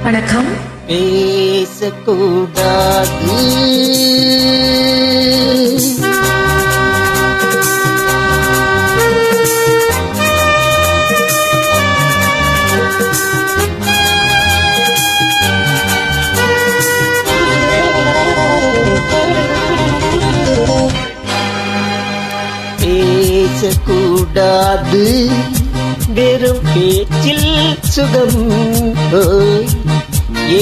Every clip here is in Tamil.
வணக்கம். பேசக்கூடாது பேசக்கூடாது வெறும் பேச்சில் சுகம்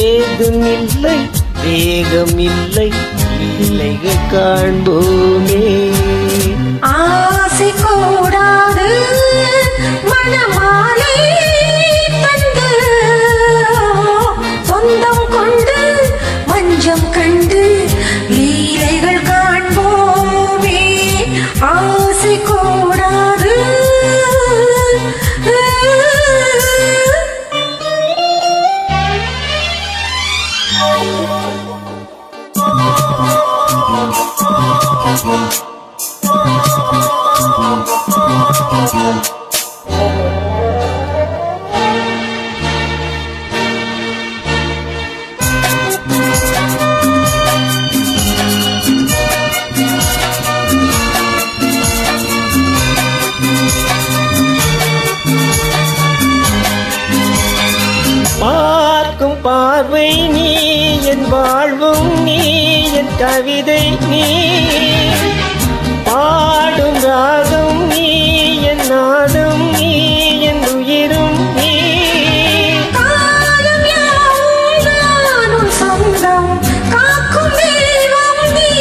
ஏதுமில்லை வேகமில்லை இல்லைகள் காண்போமே. ஆசை கூடாது மனமாலை தந்து சொந்தம் கொண்டு மஞ்சம் கண்டு லீலைகள் காண்போமே. ஆசை கூடாது பார்க்கும் பார்வை நீ என் வாழ்வும் நீ என் கவிதை நீ பாடும் ராகம் நீ என் நாதம் நீ என் உயிரும் நீ. காலம் யாவும் நானும் சொந்தம் காக்கும் தெய்வம் நீ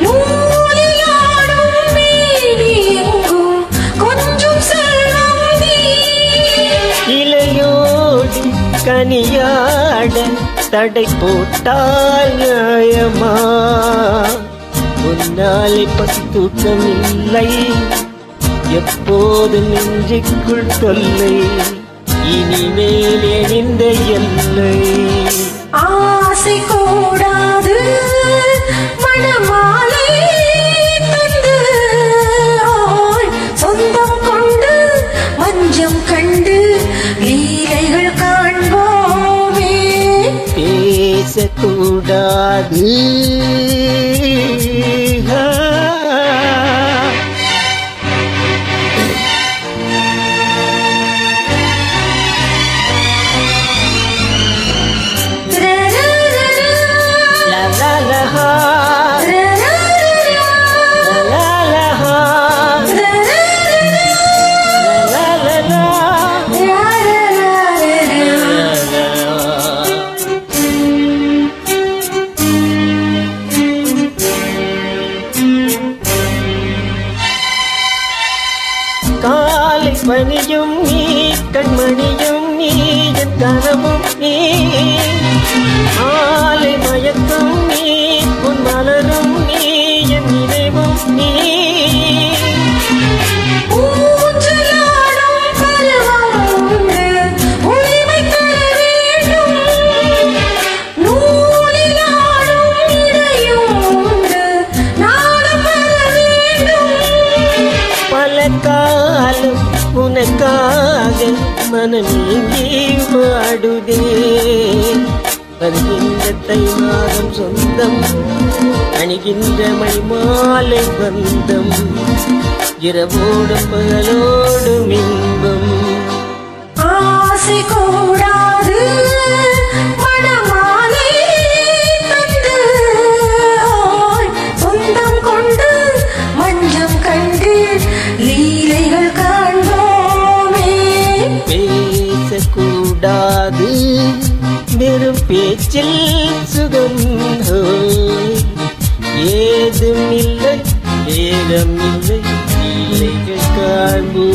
நூலிலாடும் மேனி எங்கும் கொஞ்சம் செல்வம் நீ. இலையோடு கனியாட தடை போட்டால் நியாயமா உன்னாலே பத்துக்கம் இல்லை எப்போது நெஞ்சுக்குள் தொல்லை இனிமேல் எனிந்த எல்லை. ஆசை கூடாது மனமாலை தந்து சொந்தம் கொண்டு மஞ்சம் கண்டு லீலைகள் காண்போமே. பேசக்கூடாது காலை பணியும் நீ கண்மணியும் நீ என் கனவும் நீ ஆலை மயக்கம் நீ உன் மலரும் நீ என் நினைவும் நீ. காலம் உனக்காக மனம் நீங்கி வாடுதே வருகின்ற தை மாதம் சொந்தம் அணிகின்ற மணிமாலை பந்தம் இரவோடும் பகலோடும் இன்பம். ஆசை கூடாது மனமாலை தந்து சொந்தம் கொண்டு மஞ்சம் கண்டு லீலைகள் காண்போமே. பேசக்கூடாது வெறும் பேச்சில் சுகம் ஏதுமில்லை வேகமில்லை இல்லைகள் காண்போம்.